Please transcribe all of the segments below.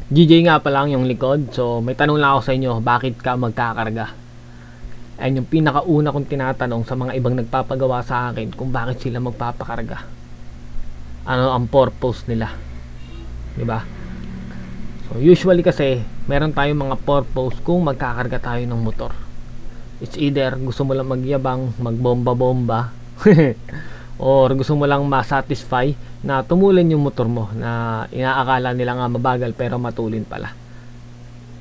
GJ nga pa lang yung likod. So may tanong lang ako sa inyo, bakit ka magkakarga? Ayun yung pinakauna kong tinatanong sa mga ibang nagpapagawa sa akin kung bakit sila magpapakarga. Ano ang purpose nila? 'Di ba? So usually kasi meron tayong mga purpose kung magkakarga tayo ng motor. It's either gusto mo lang magyabang, magbomba-bomba or gusto mo lang ma-satisfy na tumulin yung motor mo na inaakala nila nga mabagal pero matulin pala.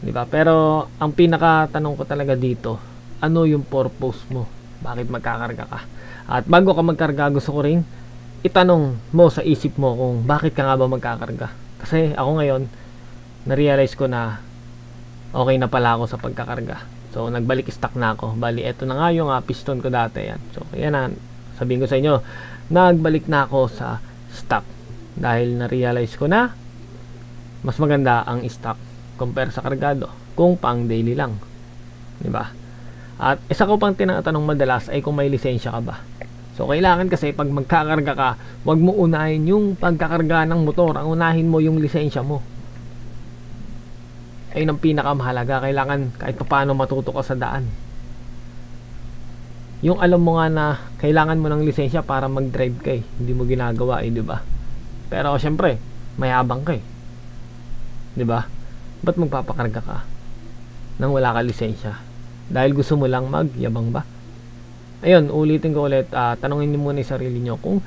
'Di ba? Pero ang pinaka tanong ko talaga dito, ano yung purpose mo? Bakit magkakarga ka? At bago ka magkarga, gusto ko ring itanong mo sa isip mo kung bakit ka nga ba magkakarga. Kasi ako ngayon, na-realize ko na okay na pala ako sa pagkakarga. So nagbalik stock na ako. Bali, eto na nga yung piston ko dati yan. So yan na, sabihin ko sa inyo, nagbalik na ako sa stock dahil na-realize ko na mas maganda ang stock compare sa kargado kung pang daily lang, di ba? At isa ko pang tinatanong madalas ay kung may lisensya ka ba. So kailangan kasi pag magkakarga ka, wag mo unahin yung pagkakarga ng motor, ang unahin mo yung lisensya mo. Ayun ang pinakamahalaga. Kailangan kahit paano matuto ka sa daan. Yung alam mo nga na kailangan mo ng lisensya para mag-drive ka, hindi mo ginagawa, di ba? Pero syempre, mayabang ka, di ba? Ba't magpapakarga ka nang wala ka lisensya? Dahil gusto mo lang magyabang ba? Ayun, ulitin ko ulit, tanongin niyo muna yung sarili niyo kung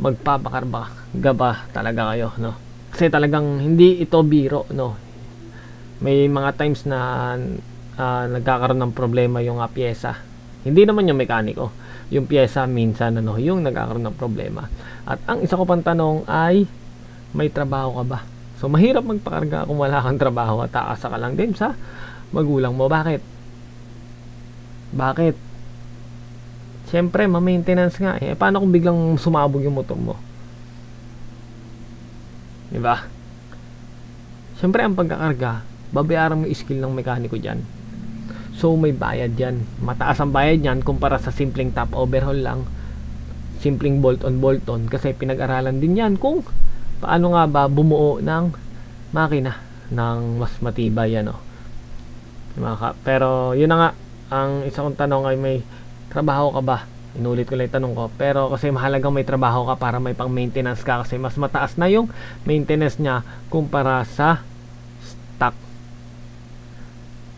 magpapakarga ba talaga kayo, no? Kasi talagang hindi ito biro, no? May mga times na nagkakaroon ng problema yung pyesa. Hindi naman yung mekaniko, yung pyesa minsan yung nagkakaroon ng problema. At ang isa ko pang tanong ay, may trabaho ka ba? So mahirap magpakarga kung wala kang trabaho at aasa ka lang din sa magulang mo. Bakit? Siyempre, ma-maintenance nga paano kung biglang sumabog yung motor mo? Diba? Siyempre, ang pagkakarga, babayaran mo yung skill ng mekaniko dyan. So may bayad yan. Mataas ang bayad yan kumpara sa simpleng top overhaul lang, simpleng bolt on kasi pinag-aralan din yan kung paano nga ba bumuo ng makina ng mas matibay pero yun na nga, ang isa kong tanong ay may trabaho ka ba? Inulit ko lang yung tanong ko, pero kasi mahalagang may trabaho ka para may pang maintenance ka, kasi mas mataas na yung maintenance nya kumpara sa stock,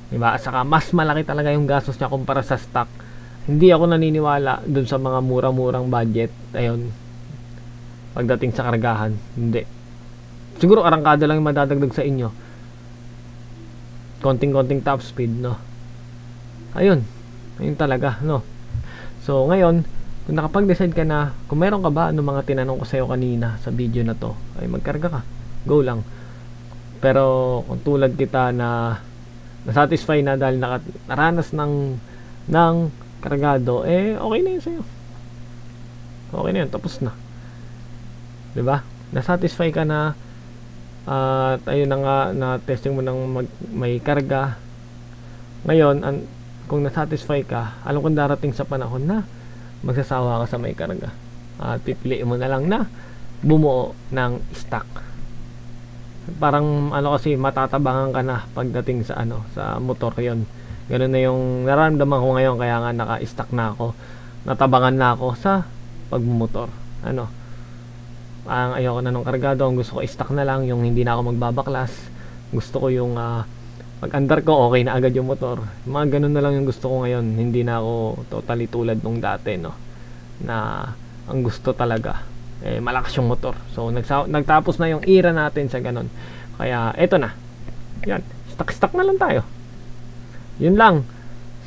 diba? At saka mas malaki talaga yung gastos niya kumpara sa stock. Hindi ako naniniwala dun sa mga mura-murang budget pagdating sa kargahan. Hindi. Siguro arangkada lang yung madadagdag sa inyo, konting-konting top speed, ayun talaga, so ngayon, kung nakapag-decide ka na, kung meron ka ba mga tinanong ko sa'yo kanina sa video na to, ay magkarga ka, go lang. Pero kung tulad kita na nasatisfy na dahil naranas ng kargado, okay na yun sa'yo. Okay na yun, tapos na, diba? Nasatisfy ka na, at ayun na nga, na testing mo ng may karga. Ngayon, kung nasatisfy ka, alam kong darating sa panahon na magsasawa ka sa may karga at pipiliin mo na lang na bumuo ng stock. Parang kasi matatabangan ka na pagdating sa sa motor. Yon, ganun na yung nararamdaman ko ngayon, kaya nga naka-stock na ako, natabangan na ako sa pagmumotor. Ang ayoko na nung kargado, ang gusto ko stock na lang, yung hindi na ako magbabaklas. Gusto ko yung pag andar ko okay na agad yung motor. Mga ganun na lang yung gusto ko ngayon. Hindi na ako totally tulad nung dati, na ang gusto talaga malakas yung motor. So nagtapos na yung era natin sa ganun. Kaya eto na. Yan, stock na lang tayo. Yun lang.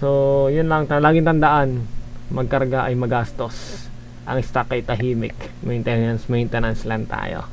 So yun lang, laging tandaan, magkarga ay magastos, ang stock ay tahimik. Maintenance lang tayo.